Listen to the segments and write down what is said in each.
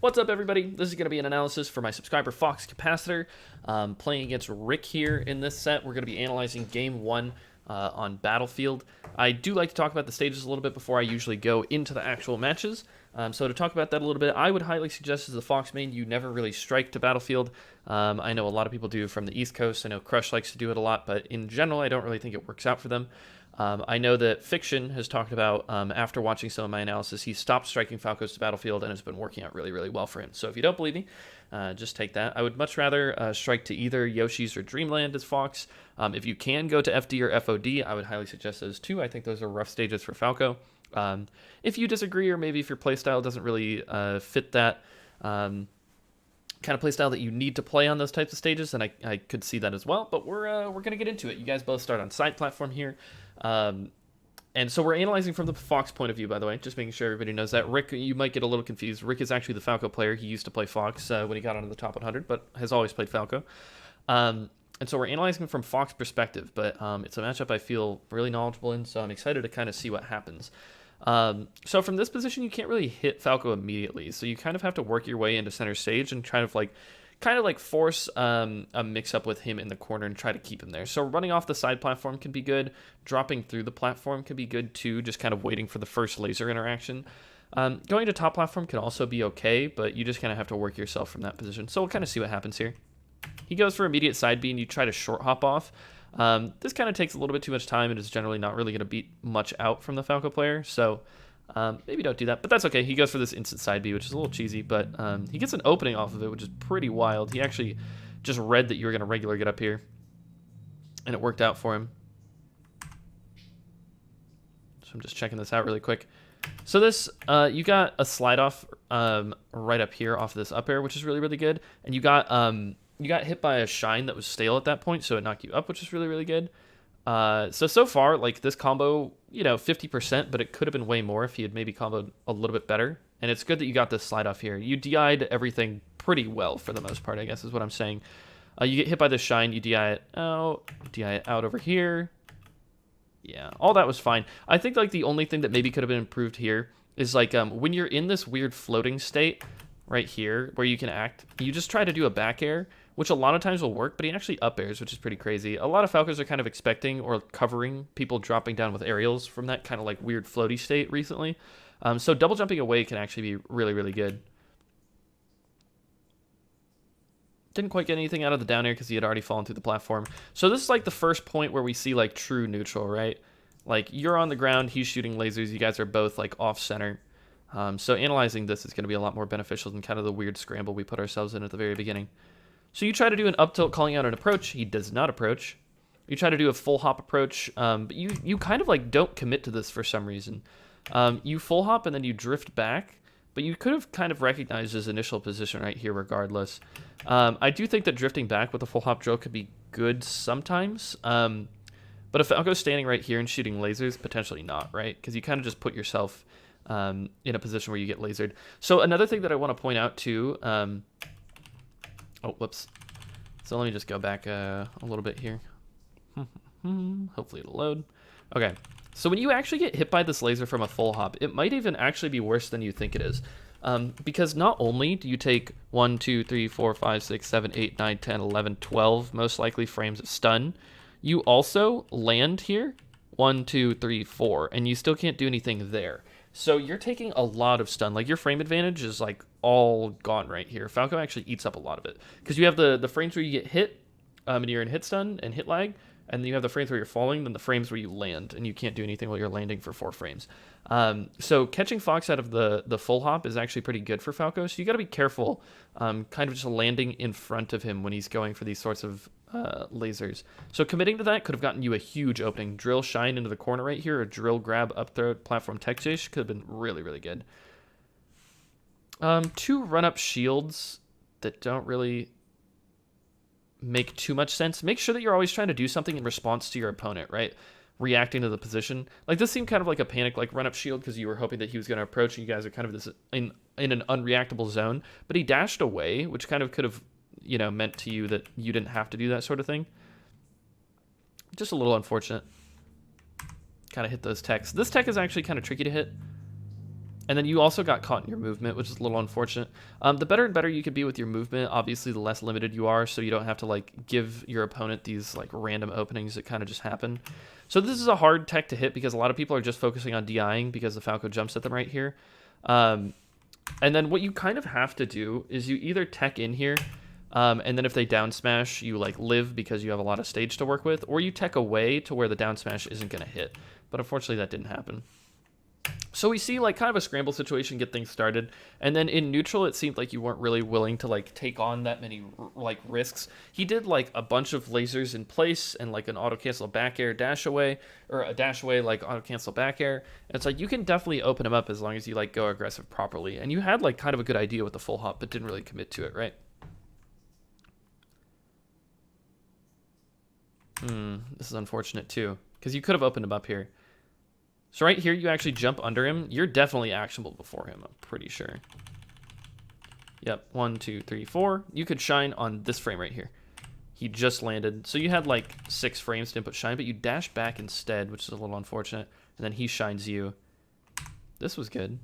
What's up, everybody? This is going to be an analysis for my subscriber Fox Capacitor. Playing against Rick here in this set. We're going to be analyzing Game 1 on Battlefield. I do like to talk about the stages a little bit before I usually go into the actual matches. So to talk about that a little bit, I would highly suggest as a Fox main, you never really strike to Battlefield. I know a lot of people do from the East Coast. I know Crush likes to do it a lot, but in general, I don't really think it works out for them. I know that Fiction has talked about, after watching some of my analysis, he stopped striking Falcos to Battlefield and has been working out really, really well for him. So if you don't believe me, just take that. I would much rather strike to either Yoshi's or Dreamland as Fox. If you can go to FD or FOD, I would highly suggest those too. I think those are rough stages for Falco. If you disagree, or maybe if your playstyle doesn't really fit that kind of playstyle that you need to play on those types of stages, then I could see that as well. But we're going to get into it. You guys both start on side platform here. And so we're analyzing from the Fox point of view, by the way, just making sure everybody knows that. Rick, you might get a little confused. Rick is actually the Falco player. He used to play Fox when he got onto the top 100, but has always played Falco. And so we're analyzing from Fox perspective, but it's a matchup I feel really knowledgeable in, so I'm excited to kind of see what happens. So from this position, you can't really hit Falco immediately, so you kind of have to work your way into center stage and kind of like force a mix-up with him in the corner and try to keep him there. So running off the side platform can be good. Dropping through the platform can be good too, just kind of waiting for the first laser interaction. Going to top platform can also be okay, but you just kind of have to work yourself from that position. So we'll kind of see what happens here. He goes for immediate side B, and you try to short hop off. This kind of takes a little bit too much time and is generally not really going to beat much out from the Falco player, so maybe don't do that, but that's okay. He goes for this instant side B, which is a little cheesy, but he gets an opening off of it, which is pretty wild. He actually just read that you were going to regular get up here, and it worked out for him. So I'm just checking this out really quick. So this, you got a slide off right up here off of this up air, which is really, really good, and you got hit by a shine that was stale at that point, so it knocked you up, which is really, really good. So far, like, this combo, 50%, but it could have been way more if he had maybe comboed a little bit better. And it's good that you got this slide off here. You DI'd everything pretty well for the most part, I guess is what I'm saying. You get hit by this shine, you DI it out over here. Yeah, all that was fine. I think, like, the only thing that maybe could have been improved here is, like, when you're in this weird floating state right here where you can act, you just try to do a back air, which a lot of times will work, but he actually up airs, which is pretty crazy. A lot of Falcons are kind of expecting or covering people dropping down with aerials from that kind of like weird floaty state recently. So double jumping away can actually be really, really good. Didn't quite get anything out of the down air because he had already fallen through the platform. So this is like the first point where we see like true neutral, right? Like you're on the ground, he's shooting lasers, you guys are both like off center. So analyzing this is going to be a lot more beneficial than kind of the weird scramble we put ourselves in at the very beginning. So you try to do an up tilt calling out an approach. He does not approach. You try to do a full hop approach, but you kind of like don't commit to this for some reason. You full hop and then you drift back, but you could have kind of recognized his initial position right here regardless. I do think that drifting back with a full hop drill could be good sometimes, but if Falco's standing right here and shooting lasers, potentially not, right? Because you kind of just put yourself in a position where you get lasered. So another thing that I want to point out too, oh, whoops. So let me just go back a little bit here. Hopefully it'll load. Okay, so when you actually get hit by this laser from a full hop, it might even actually be worse than you think it is. Because not only do you take 1, 2, 3, 4, 5, 6, 7, 8, 9, 10, 11, 12 most likely frames of stun, you also land here 1, 2, 3, 4, and you still can't do anything there. So you're taking a lot of stun. Like your frame advantage is like all gone right here. Falco actually eats up a lot of it because you have the frames where you get hit and you're in hit stun and hit lag, and then you have the frames where you're falling, then the frames where you land and you can't do anything while you're landing for 4 frames. So catching Fox out of the full hop is actually pretty good for Falco. So you got to be careful, kind of just landing in front of him when he's going for these sorts of lasers. So committing to that could have gotten you a huge opening. Drill shine into the corner right here, or drill grab up throw platform tech chase could have been really, really good. 2 run up shields that don't really make too much sense. Make sure that you're always trying to do something in response to your opponent, right? Reacting to the position. Like this seemed kind of like a panic, like run up shield because you were hoping that he was going to approach and you guys are kind of this in an unreactable zone, but he dashed away, which kind of could have, meant to you that you didn't have to do that sort of thing. Just a little unfortunate. Kind of hit those techs. This tech is actually kind of tricky to hit. And then you also got caught in your movement, which is a little unfortunate. The better and better you could be with your movement, obviously the less limited you are, so you don't have to like give your opponent these like random openings that kind of just happen. So this is a hard tech to hit because a lot of people are just focusing on DIing because the Falco jumps at them right here. And then what you kind of have to do is you either tech in here, and then if they down smash, you like live because you have a lot of stage to work with, or you tech away to where the down smash isn't going to hit. But unfortunately that didn't happen. So we see like kind of a scramble situation get things started, and then in neutral it seemed like you weren't really willing to like take on that many like risks. He did like a bunch of lasers in place and like an auto cancel back air dash away, or a dash away like auto cancel back air. And it's like you can definitely open him up as long as you like go aggressive properly. And you had like kind of a good idea with the full hop, but didn't really commit to it, right? This is unfortunate too, because you could have opened him up here. So right here, you actually jump under him. You're definitely actionable before him, I'm pretty sure. Yep, 1, 2, 3, 4. You could shine on this frame right here. He just landed. So you had like 6 frames to input shine, but you dash back instead, which is a little unfortunate. And then he shines you. This was good.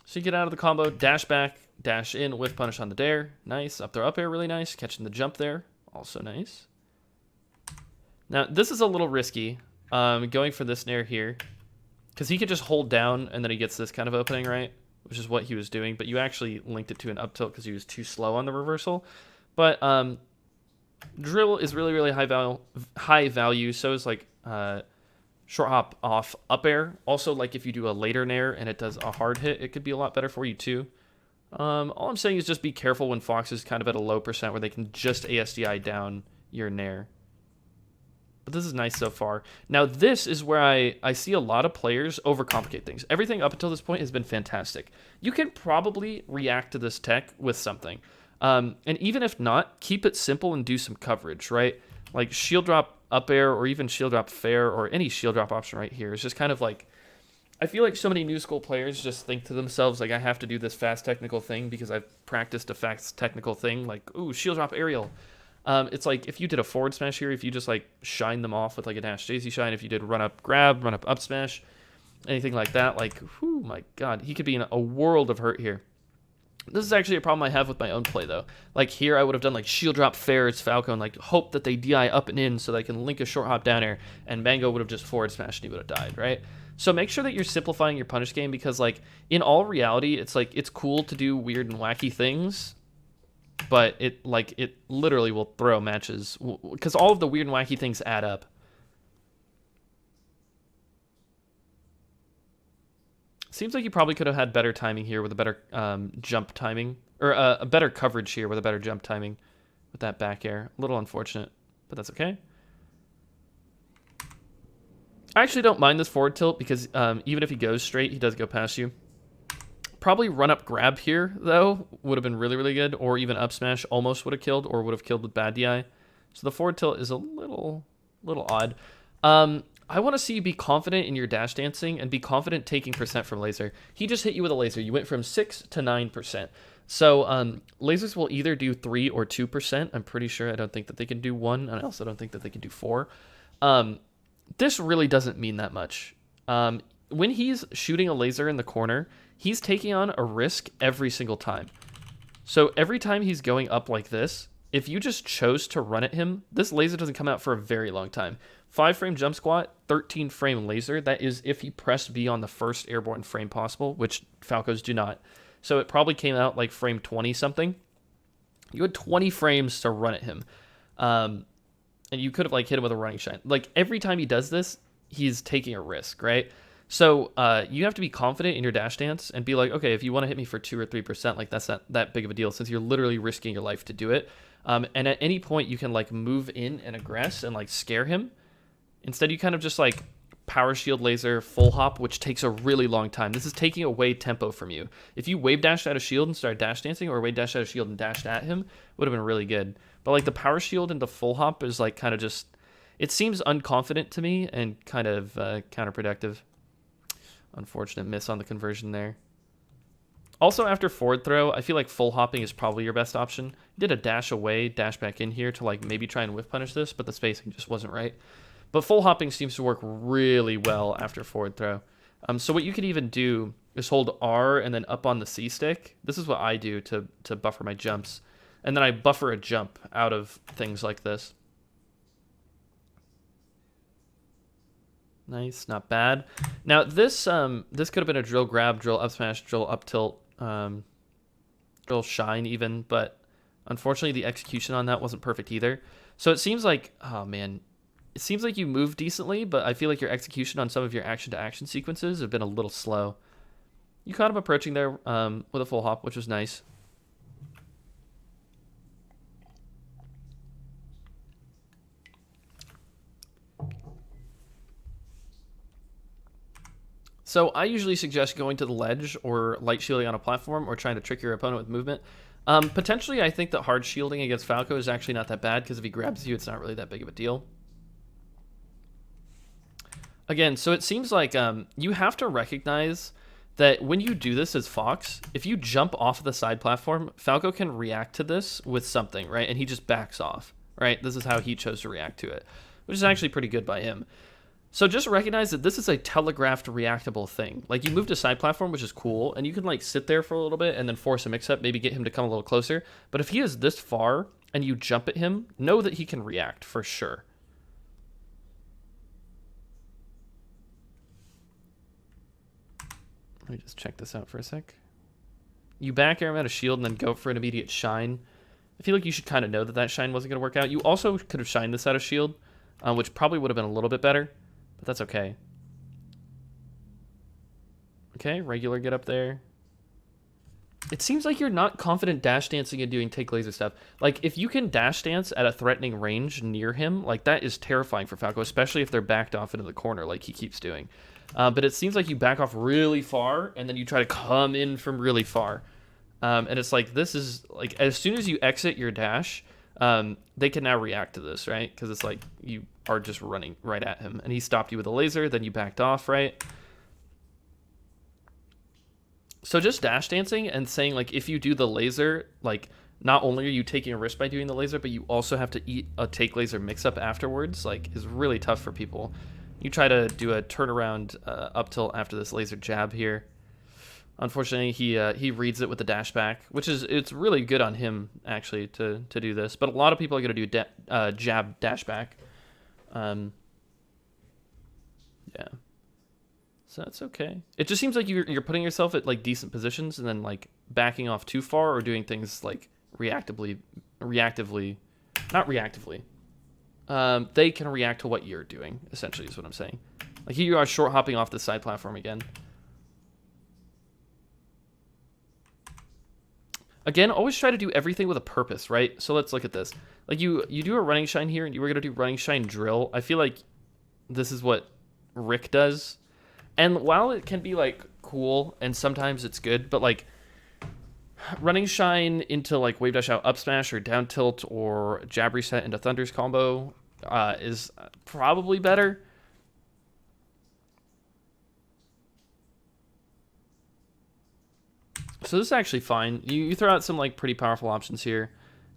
So you get out of the combo, dash back, dash in, whiff punish on the dare. Nice. Up throw up air, really nice. Catching the jump there, also nice. Now, this is a little risky, going for this nair here, because he could just hold down and then he gets this kind of opening, right? Which is what he was doing, but you actually linked it to an up tilt because he was too slow on the reversal. But drill is really, really high value, so is like short hop off up air. Also, like if you do a later nair and it does a hard hit, it could be a lot better for you too. All I'm saying is just be careful when Fox is kind of at a low percent where they can just ASDI down your nair. But this is nice so far. Now, this is where I see a lot of players overcomplicate things. Everything up until this point has been fantastic. You can probably react to this tech with something. And even if not, keep it simple and do some coverage, right? Like shield drop up air or even shield drop fair or any shield drop option right here. It's just kind of like, I feel like so many new school players just think to themselves, like, I have to do this fast technical thing because I've practiced a fast technical thing. Like, ooh, shield drop aerial. It's like if you did a forward smash here, if you just like shine them off with like a dash daisy shine, if you did run up grab, run up smash, anything like that, like, whew, my god, he could be in a world of hurt here. This is actually a problem I have with my own play though. Like here I would have done like shield drop fair as Falco and like hope that they DI up and in so they can link a short hop down air, and Mango would have just forward smashed and he would have died, right? So make sure that you're simplifying your punish game, because like in all reality, it's like it's cool to do weird and wacky things, but it literally will throw matches because all of the weird and wacky things add up. Seems like you probably could have had better timing here with a better jump timing, or a better coverage here with a better jump timing with that back air. A little unfortunate, but that's okay. I actually don't mind this forward tilt because even if he goes straight, he does go past you. Probably run up grab here, though, would have been really, really good. Or even up smash almost would have killed, or would have killed with bad DI. So the forward tilt is a little odd. I want to see you be confident in your dash dancing and be confident taking percent from laser. He just hit you with a laser. You went from 6 to 9%. So lasers will either do 3 or 2%. I'm pretty sure. I don't think that they can do 1. And I also don't think that they can do 4. This really doesn't mean that much. When he's shooting a laser in the corner, he's taking on a risk every single time. So every time he's going up like this, if you just chose to run at him, this laser doesn't come out for a very long time. 5-frame jump squat, 13-frame laser. That is if he pressed B on the first airborne frame possible, which Falcos do not. So it probably came out like frame 20-something. You had 20 frames to run at him. And you could have like hit him with a running shine. Like every time he does this, he's taking a risk, right? So you have to be confident in your dash dance and be like, okay, if you want to hit me for 2 or 3%, like that's not that big of a deal since you're literally risking your life to do it. And at any point you can like move in and aggress and like scare him. Instead, you kind of just like power shield laser full hop, which takes a really long time. This is taking away tempo from you. If you wave dashed out of shield and started dash dancing, or wave dashed out of shield and dashed at him, would have been really good. But like the power shield into full hop is like kind of just, it seems unconfident to me and kind of counterproductive. Unfortunate miss on the conversion there. Also, after forward throw, I feel like full hopping is probably your best option. You did a dash away, dash back in here to like maybe try and whiff punish this, but the spacing just wasn't right. But full hopping seems to work really well after forward throw. So what you could even do is hold R and then up on the C stick. This is what I do to buffer my jumps. And then I buffer a jump out of things like this. Nice, not bad. Now this this could have been a drill grab, drill up smash, drill up tilt, drill shine even, but unfortunately the execution on that wasn't perfect either. So it seems like, oh man, it seems like you moved decently, but I feel like your execution on some of your action-to-action sequences have been a little slow. You caught him approaching there with a full hop, which was nice. So I usually suggest going to the ledge or light shielding on a platform or trying to trick your opponent with movement. Potentially, I think that hard shielding against Falco is actually not that bad because if he grabs you, it's not really that big of a deal. Again, so it seems like you have to recognize that when you do this as Fox, if you jump off of the side platform, Falco can react to this with something, right? And he just backs off, right? This is how he chose to react to it, which is actually pretty good by him. So just recognize that this is a telegraphed reactable thing. Like you move to side platform, which is cool, and you can like sit there for a little bit and then force a mix-up, maybe get him to come a little closer. But if he is this far and you jump at him, know that he can react for sure. Let me just check this out for a sec. You back air him out of shield and then go for an immediate shine. I feel like you should kind of know that that shine wasn't going to work out. You also could have shined this out of shield, which probably would have been a little bit better, but that's okay. Okay, regular get up there. It seems like you're not confident dash dancing and doing take laser stuff. Like, if you can dash dance at a threatening range near him, like, that is terrifying for Falco, especially if they're backed off into the corner like he keeps doing. But it seems like you back off really far, and then you try to come in from really far. And it's like, this is, like, as soon as you exit your dash, they can now react to this, right? Because it's like, you are just running right at him. And he stopped you with a laser, then you backed off, right? So just dash dancing and saying, like, if you do the laser, like, not only are you taking a risk by doing the laser, but you also have to eat a take laser mix-up afterwards, like, is really tough for people. You try to do a turnaround up tilt after this laser jab here. Unfortunately, he reads it with the dash back, which is, it's really good on him, actually, to do this. But a lot of people are going to do jab dash back. Yeah. So that's okay. It just seems like you're putting yourself at, like, decent positions and then, like, backing off too far or doing things, like, reactively, not reactively. They can react to what you're doing, essentially, is what I'm saying. Like, here you are short hopping off the side platform again. Again, always try to do everything with a purpose, right? So let's look at this. Like, you do a running shine here, and you were going to do running shine drill. I feel like this is what Rick does. And while it can be, like, cool, and sometimes it's good, but, like, running shine into, like, wave dash out up smash or down tilt or jab reset into Thunder's combo is probably better. So this is actually fine. You throw out some, like, pretty powerful options here.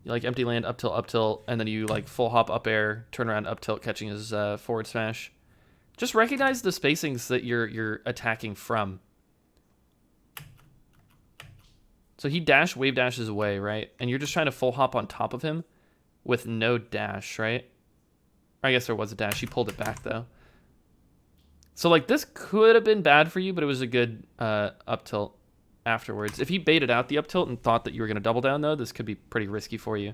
You, like, empty land, up tilt, and then you, like, full hop up air, turn around up tilt, catching his forward smash. Just recognize the spacings that you're attacking from. So he wave dashes away, right? And you're just trying to full hop on top of him with no dash, right? I guess there was a dash. You pulled it back, though. So, like, this could have been bad for you, but it was a good up tilt afterwards. If he baited out the up tilt and thought that you were going to double down, though, this could be pretty risky for you.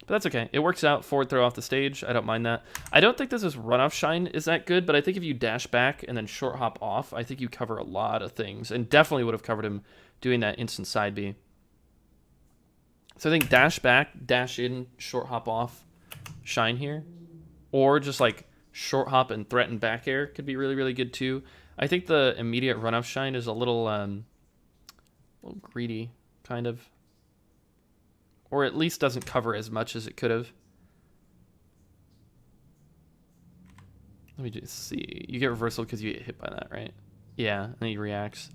But that's okay. It works out. Forward throw off the stage. I don't mind that. I don't think this runoff shine is that good, but I think if you dash back and then short hop off, I think you cover a lot of things, and definitely would have covered him doing that instant side B. So I think dash back, dash in, short hop off, shine here. Or just like short hop and threaten back air could be really, really good too. I think the immediate runoff shine is a little greedy, kind of. Or at least doesn't cover as much as it could have. Let me just see. You get reversal because you get hit by that, right? Yeah, and then he reacts.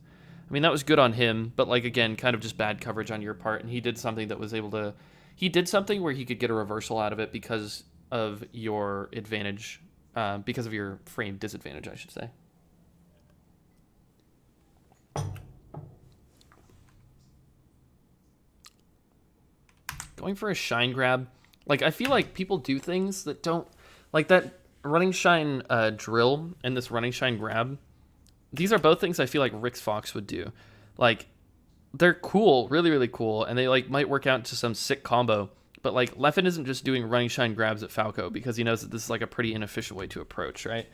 I mean, that was good on him, but, like, again, kind of just bad coverage on your part. And he did something that was able to... He did something where he could get a reversal out of it because of your advantage because of your frame disadvantage, I should say. Going for a shine grab. Like, I feel like people do things that don't... Like, that running shine drill and this running shine grab, these are both things I feel like Rick's Fox would do. Like, they're cool, really, really cool, and they, like, might work out into some sick combo. But, like, Leffen isn't just doing running shine grabs at Falco because he knows that this is, like, a pretty inefficient way to approach, right?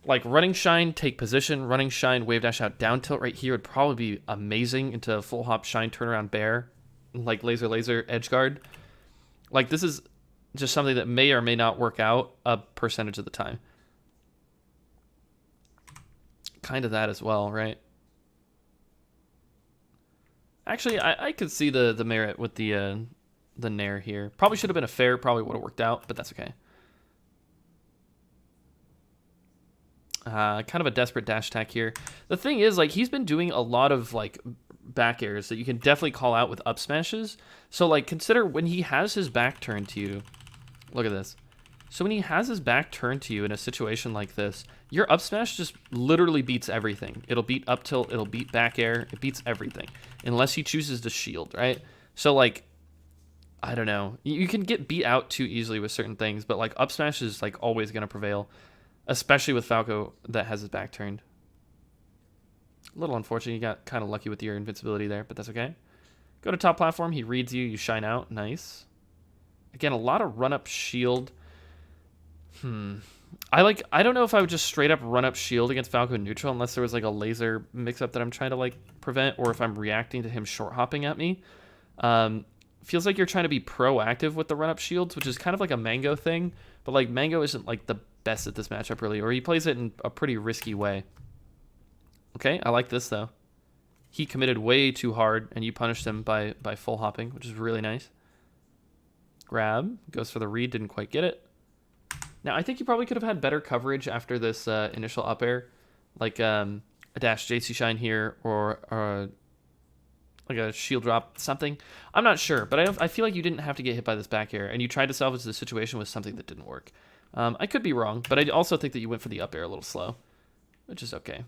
Like, running shine, take position, running shine, wave dash out, down tilt right here would probably be amazing into full hop shine turnaround bear, like laser edge guard. Like, this is just something that may or may not work out a percentage of the time. Kind of that as well, right? Actually, I could see the merit with the Nair here. Probably should have been a fair, probably would have worked out, but that's okay. Kind of a desperate dash attack here. The thing is, like, he's been doing a lot of, like, back airs that you can definitely call out with up smashes. So, like, consider when he has his back turned to you. Look at this. So when he has his back turned to you in a situation like this, your up smash just literally beats everything. It'll beat up tilt, it'll beat back air, it beats everything. Unless he chooses to shield, right? So, like, I don't know. You can get beat out too easily with certain things, but, like, up smash is, like, always going to prevail. Especially with Falco that has his back turned. A little unfortunate. You got kind of lucky with your invincibility there, but that's okay. Go to top platform. He reads you. You shine out. Nice. Again, a lot of run-up shield. I don't know if I would just straight up run up shield against Falco neutral unless there was, like, a laser mix-up that I'm trying to, like, prevent, or if I'm reacting to him short-hopping at me. Feels like you're trying to be proactive with the run-up shields, which is kind of like a Mango thing, but, like, Mango isn't, like, the best at this matchup, really, or he plays it in a pretty risky way. Okay, I like this, though. He committed way too hard, and you punished him by full hopping, which is really nice. Grab, goes for the read, didn't quite get it. Now, I think you probably could have had better coverage after this initial up air, like a dash JC Shine here, or like a shield drop, something. I'm not sure, but I feel like you didn't have to get hit by this back air, and you tried to salvage the situation with something that didn't work. I could be wrong, but I also think that you went for the up air a little slow, which is okay.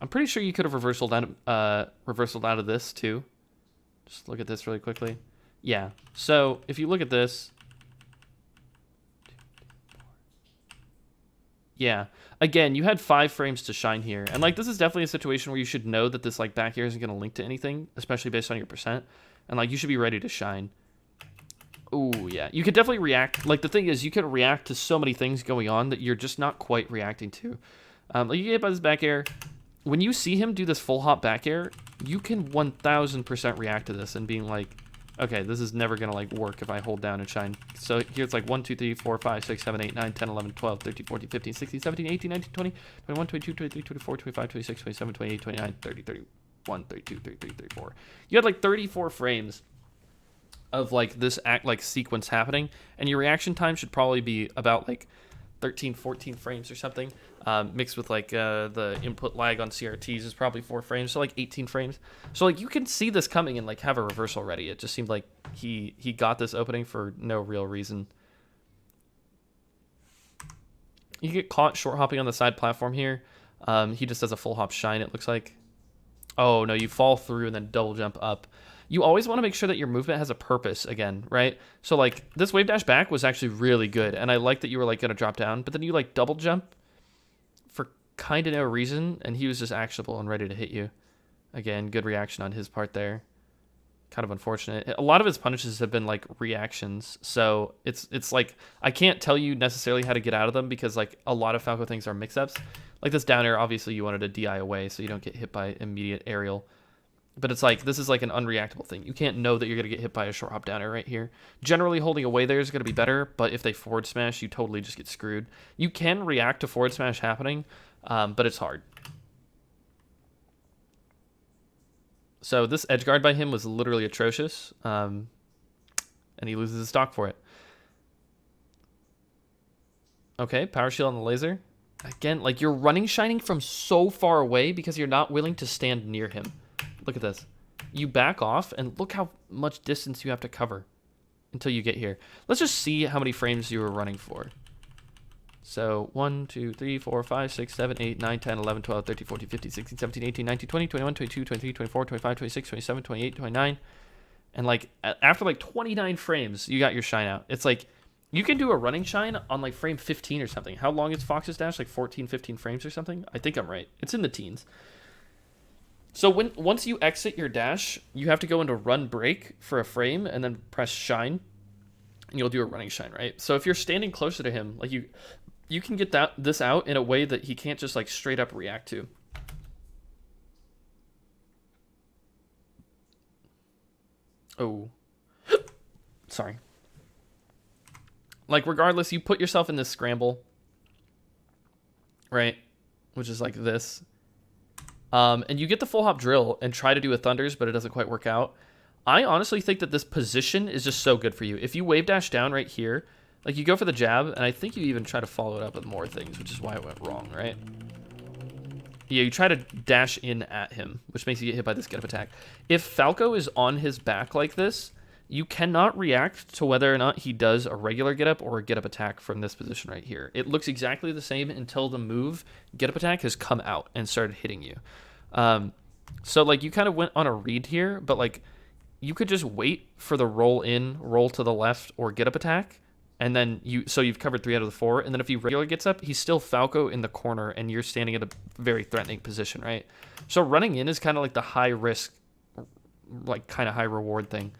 I'm pretty sure you could have reversaled out of this too. Just look at this really quickly. Yeah. So if you look at this, yeah. Again, you had 5 frames to shine here, and, like, this is definitely a situation where you should know that this, like, back air isn't going to link to anything, especially based on your percent, and, like, you should be ready to shine. Ooh, yeah. You could definitely react. Like, the thing is, you can react to so many things going on that you're just not quite reacting to. Like, you get hit by this back air. When you see him do this full hop back air, you can 1000% react to this and being like, okay, this is never going to, like, work if I hold down and shine. So here it's like 1, 2, 3, 4, 5, 6, 7, 8, 9, 10, 11, 12, 13, 14, 15, 16, 17, 18, 19, 20, 21, 22, 23, 24, 25, 26, 27, 28, 29, 30, 31, 32, 33, 34. You had, like, 34 frames of, like, this sequence happening, and your reaction time should probably be about, like, 13, 14 frames or something, mixed with, like, the input lag on CRTs is probably 4 frames, so, like, 18 frames. So, like, you can see this coming and, like, have a reversal ready. It just seemed like he got this opening for no real reason. You get caught short hopping on the side platform here. He just does a full hop shine, it looks like. Oh, no, you fall through and then double jump up. You always want to make sure that your movement has a purpose again, right? So, like, this wave dash back was actually really good, and I like that you were, like, going to drop down, but then you, like, double jump for kind of no reason, and he was just actionable and ready to hit you. Again, good reaction on his part there. Kind of unfortunate. A lot of his punishes have been, like, reactions, so it's like, I can't tell you necessarily how to get out of them because, like, a lot of Falco things are mix-ups. Like this down air, obviously you wanted to DI away so you don't get hit by immediate aerial. But it's like, this is like an unreactable thing. You can't know that you're going to get hit by a short hop down air right here. Generally, holding away there is going to be better, but if they forward smash, you totally just get screwed. You can react to forward smash happening, but it's hard. So this edge guard by him was literally atrocious, and he loses his stock for it. Okay, power shield on the laser. Again, like, you're running shining from so far away because you're not willing to stand near him. Look at this. You back off, and look how much distance you have to cover until you get here. Let's just see how many frames you were running for. So 1, 2, 3, 4, 5, 6, 7, 8, 9, 10, 11, 12, 13, 14, 15, 16, 17, 18, 19, 20, 21, 22, 23, 24, 25, 26, 27, 28, 29. And like after like 29 frames, you got your shine out. It's like you can do a running shine on like frame 15 or something. How long is Fox's dash? Like 14, 15 frames or something? I think I'm right. It's in the teens. So once you exit your dash, you have to go into run break for a frame and then press shine, and you'll do a running shine, right? So if you're standing closer to him, like you can get this out in a way that he can't just like straight up react to. Oh, sorry. Like regardless, you put yourself in this scramble, right? Which is like this. And you get the full hop drill and try to do a thunders, but it doesn't quite work out. I honestly think that this position is just so good for you. If you wave dash down right here, like you go for the jab, and I think you even try to follow it up with more things, which is why it went wrong, right? Yeah, you try to dash in at him, which makes you get hit by this get up attack. If Falco is on his back like this, you cannot react to whether or not he does a regular get up or a get up attack from this position right here. It looks exactly the same until the move get up attack has come out and started hitting you. So like you kind of went on a read here, but like you could just wait for the roll in, roll to the left, or get up attack, and then you've covered 3 out of the 4. And then if he regular gets up, he's still Falco in the corner, and you're standing at a very threatening position, right? So running in is kind of like the high risk, like kind of high reward thing.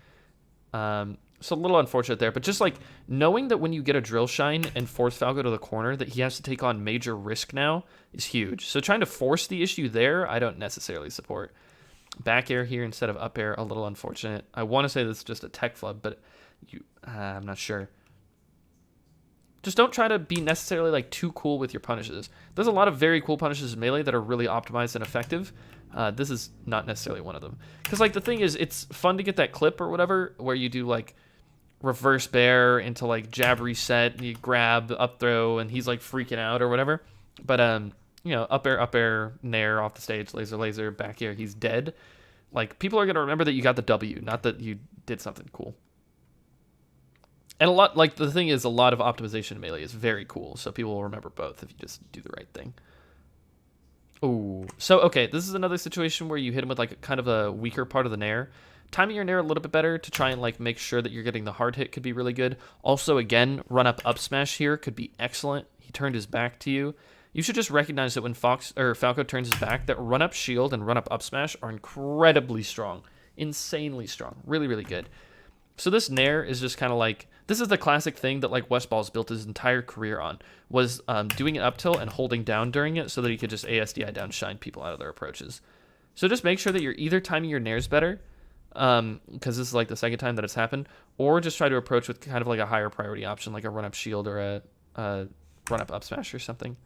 So a little unfortunate there, but just like knowing that when you get a drill shine and force Falco to the corner, that he has to take on major risk now is huge. So trying to force the issue there, I don't necessarily support. Back air here instead of up air, a little unfortunate. I want to say this is just a tech flub, but I'm not sure. Just don't try to be necessarily like too cool with your punishes. There's a lot of very cool punishes in Melee that are really optimized and effective. This is not necessarily one of them. Because like the thing is, it's fun to get that clip or whatever where you do like reverse bear into like jab reset, and you grab up throw, and he's like freaking out or whatever. But you know, up air, nair off the stage, laser, back air, he's dead. Like people are gonna remember that you got the W, not that you did something cool. And a lot, like the thing is, a lot of optimization in Melee is very cool, so people will remember both if you just do the right thing. Ooh, so okay, this is another situation where you hit him with like kind of a weaker part of the nair. Timing your nair a little bit better to try and like make sure that you're getting the hard hit could be really good. Also, again, run up smash here could be excellent. He turned his back to you. You should just recognize that when Falco turns his back, that run up shield and run up smash are incredibly strong, insanely strong, really, really good. So this nair is just kind of like, this is the classic thing that like Westball's built his entire career on, was doing an up tilt and holding down during it so that he could just ASDI down shine people out of their approaches. So just make sure that you're either timing your nairs better, because this is like the second time that it's happened, or just try to approach with kind of like a higher priority option, like a run up shield or a run up smash or something.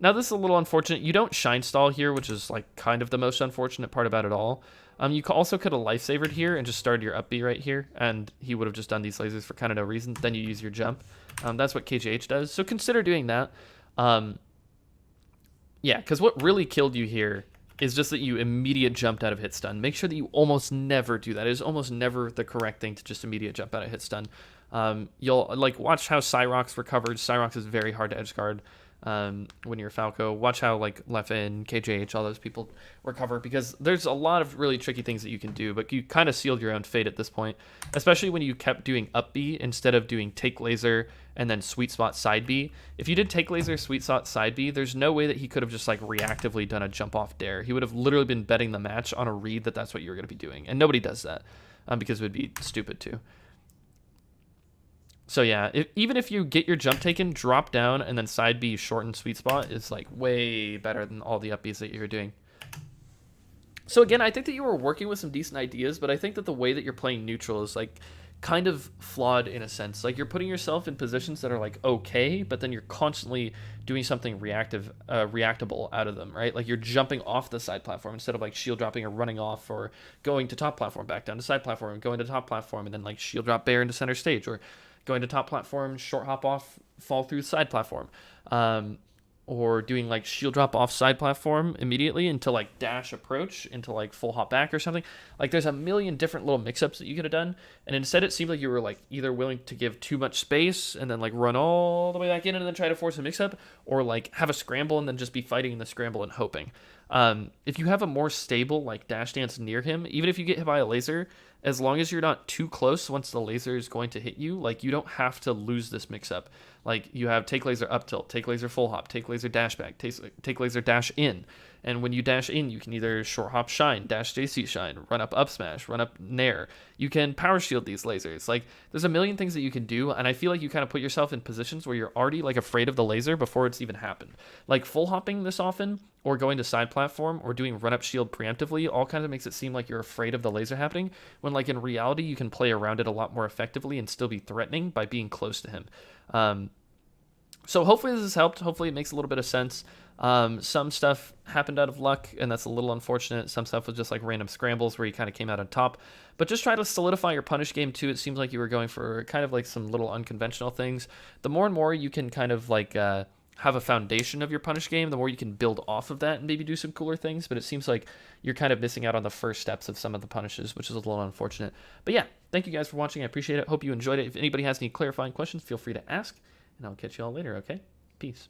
Now this is a little unfortunate. You don't shine stall here, which is like kind of the most unfortunate part about it all. You also could have lifesavered here and just started your up B right here, and he would have just done these lasers for kind of no reason. Then you use your jump. That's what KJH does. So consider doing that. Yeah, because what really killed you here is just that you immediate jumped out of hit stun. Make sure that you almost never do that. It is almost never the correct thing to just immediate jump out of hit stun. You'll like watch how Cyrox recovered. Cyrox is very hard to edge guard. When you're Falco, watch how like Leffen, KJH, all those people recover, because there's a lot of really tricky things that you can do, but you kind of sealed your own fate at this point, especially when you kept doing up B instead of doing take laser and then sweet spot side B. If you did take laser, sweet spot side B, there's no way that he could have just like reactively done a jump off dare. He would have literally been betting the match on a read that that's what you were going to be doing, and nobody does that because it would be stupid too. So yeah, even if you get your jump taken, drop down, and then side B shorten sweet spot is like way better than all the up Bs that you're doing. So again, I think that you were working with some decent ideas, but I think that the way that you're playing neutral is like kind of flawed in a sense. Like you're putting yourself in positions that are like okay, but then you're constantly doing something reactable out of them, right? Like you're jumping off the side platform instead of like shield dropping or running off, or going to top platform, back down to side platform, and going to top platform, and then like shield drop bear into center stage, or going to top platform, short hop off, fall through side platform. or doing like shield drop off side platform immediately into like dash approach into like full hop back or something. Like there's a million different little mix-ups that you could have done, and instead it seemed like you were like either willing to give too much space and then like run all the way back in and then try to force a mix-up, or like have a scramble and then just be fighting in the scramble and hoping. If you have a more stable like dash dance near him, even if you get hit by a laser, as long as you're not too close once the laser is going to hit you, like you don't have to lose this mix-up. Like you have take laser up tilt, take laser full hop, take laser dash back, take laser dash in. And when you dash in, you can either short hop shine, dash JC shine, run up smash, run up nair. You can power shield these lasers. Like there's a million things that you can do, and I feel like you kind of put yourself in positions where you're already like afraid of the laser before it's even happened. Like full hopping this often, or going to side platform, or doing run up shield preemptively, all kinds of makes it seem like you're afraid of the laser happening, when like in reality you can play around it a lot more effectively and still be threatening by being close to him. So hopefully this has helped. Hopefully it makes a little bit of sense. Some stuff happened out of luck, and that's a little unfortunate. Some stuff was just like random scrambles where you kind of came out on top. But just try to solidify your punish game too. It seems like you were going for kind of like some little unconventional things. The more and more you can kind of like have a foundation of your punish game, the more you can build off of that and maybe do some cooler things. But it seems like you're kind of missing out on the first steps of some of the punishes, which is a little unfortunate. But yeah, thank you guys for watching. I appreciate it. Hope you enjoyed it. If anybody has any clarifying questions, feel free to ask. And I'll catch you all later, okay? Peace.